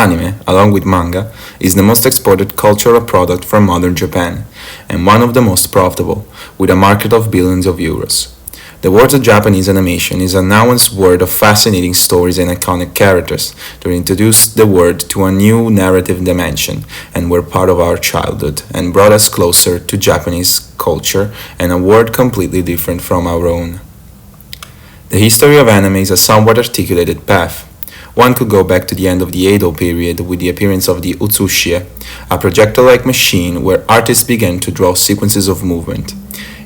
Anime, along with manga, is the most exported cultural product from modern Japan, and one of the most profitable, with a market of billions of euros. The world of Japanese animation is a nuanced world of fascinating stories and iconic characters that introduce the world to a new narrative dimension and were part of our childhood and brought us closer to Japanese culture and a world completely different from our own. The history of anime is a somewhat articulated path. One could go back to the end of the Edo period with the appearance of the Utsushie, a projectile-like machine where artists began to draw sequences of movement.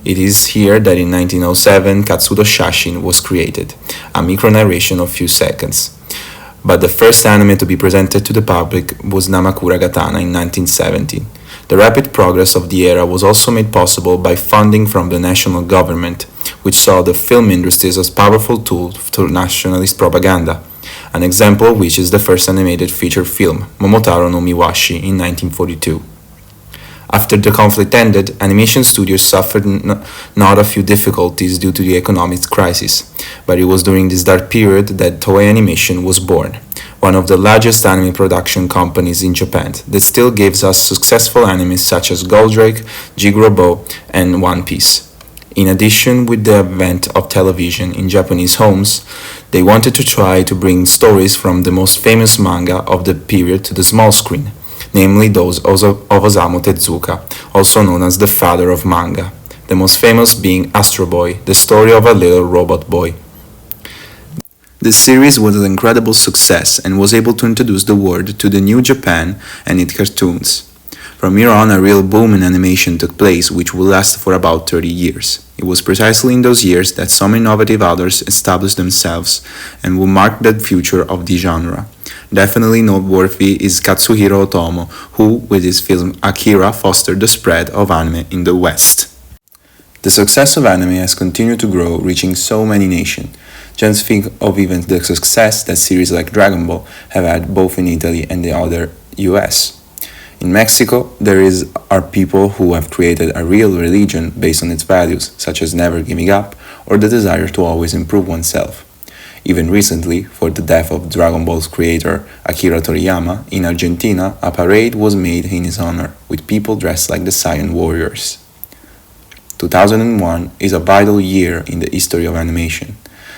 It is here that in 1907 Katsudo Shashin was created, a micro-narration of few seconds. But the first anime to be presented to the public was Namakura Gatana in 1970. The rapid progress of the era was also made possible by funding from the national government, which saw the film industry as a powerful tool for nationalist propaganda. An example of which is the first animated feature film, Momotaro no Miwashi, in 1942. After the conflict ended, animation studios suffered not a few difficulties due to the economic crisis, but it was during this dark period that Toei Animation was born, one of the largest anime production companies in Japan that still gives us successful animes such as Goldrake, Jigrobo, and One Piece. In addition, with the advent of television in Japanese homes, they wanted to try to bring stories from the most famous manga of the period to the small screen, namely those of Osamu Tezuka, also known as the father of manga, the most famous being Astro Boy, the story of a little robot boy. This series was an incredible success and was able to introduce the world to the new Japan and its cartoons. From here on, a real boom in animation took place, which would last for about 30 years. It was precisely in those years that some innovative authors established themselves and would mark the future of the genre. Definitely noteworthy is Katsuhiro Otomo, who, with his film Akira, fostered the spread of anime in the West. The success of anime has continued to grow, reaching so many nations. Just think of even the success that series like Dragon Ball have had both in Italy and the other US. In Mexico, are people who have created a real religion based on its values, such as never giving up or the desire to always improve oneself. Even recently, for the death of Dragon Ball's creator, Akira Toriyama, in Argentina, a parade was made in his honor, with people dressed like the Saiyan warriors. 2001 is a vital year in the history of animation.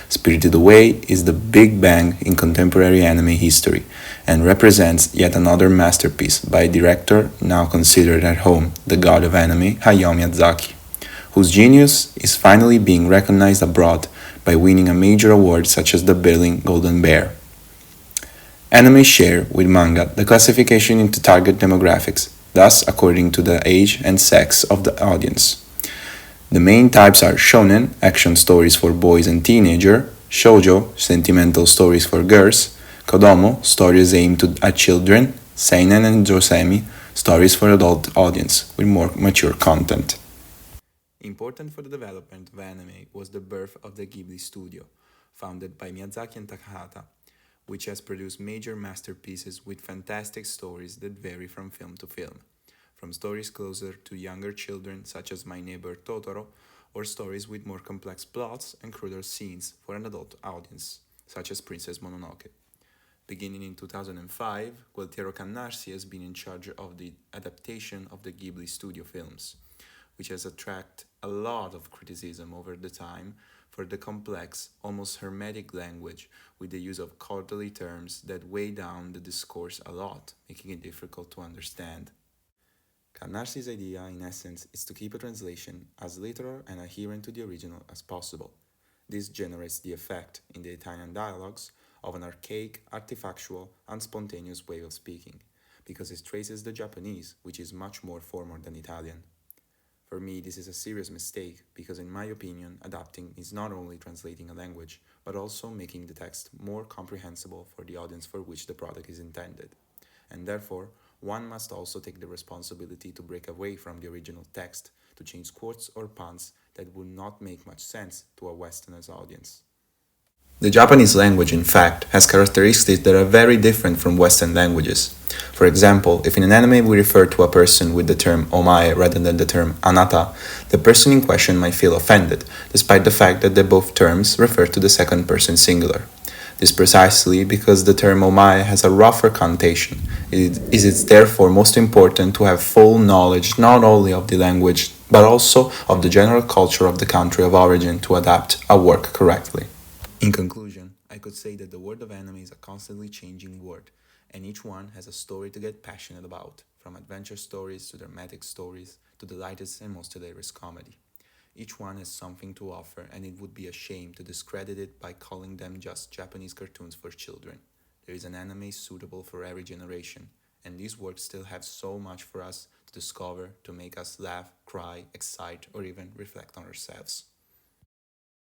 Spirited Away is the big bang in contemporary anime history and represents yet another masterpiece by a director now considered at home the god of anime, Hayao Miyazaki, whose genius is finally being recognized abroad by winning a major award such as the Berlin Golden Bear. Anime share with manga the classification into target demographics, thus according to the age and sex of the audience. The main types are shonen, action stories for boys and teenagers, shoujo, sentimental stories for girls, kodomo, stories aimed at children, seinen and josemi, stories for adult audience with more mature content. Important for the development of anime was the birth of the Ghibli studio, founded by Miyazaki and Takahata, which has produced major masterpieces with fantastic stories that vary from film to film. From stories closer to younger children such as My Neighbor Totoro, or stories with more complex plots and cruder scenes for an adult audience, such as Princess Mononoke. Beginning in 2005, Gualtiero Cannarsi has been in charge of the adaptation of the Ghibli studio films, which has attracted a lot of criticism over the time for the complex, almost hermetic language with the use of quarterly terms that weigh down the discourse a lot, making it difficult to understand. Cannarsi's idea, in essence, is to keep a translation as literal and adherent to the original as possible. This generates the effect, in the Italian dialogues, of an archaic, artifactual, and spontaneous way of speaking, because it traces the Japanese, which is much more formal than Italian. For me, this is a serious mistake, because in my opinion, adapting is not only translating a language, but also making the text more comprehensible for the audience for which the product is intended. And therefore, one must also take the responsibility to break away from the original text, to change quotes or puns that would not make much sense to a Westerners audience. The Japanese language, in fact, has characteristics that are very different from Western languages. For example, if in an anime we refer to a person with the term omae rather than the term anata, the person in question might feel offended, despite the fact that both terms refer to the second person singular. This precisely because the term omae has a rougher connotation. It is therefore most important to have full knowledge not only of the language but also of the general culture of the country of origin to adapt a work correctly. In conclusion, I could say that the word of anime is a constantly changing word, and each one has a story to get passionate about, from adventure stories to dramatic stories to the lightest and most hilarious comedy. Each one has something to offer, and it would be a shame to discredit it by calling them just Japanese cartoons for children. There is an anime suitable for every generation, and these works still have so much for us to discover to make us laugh, cry, excite, or even reflect on ourselves.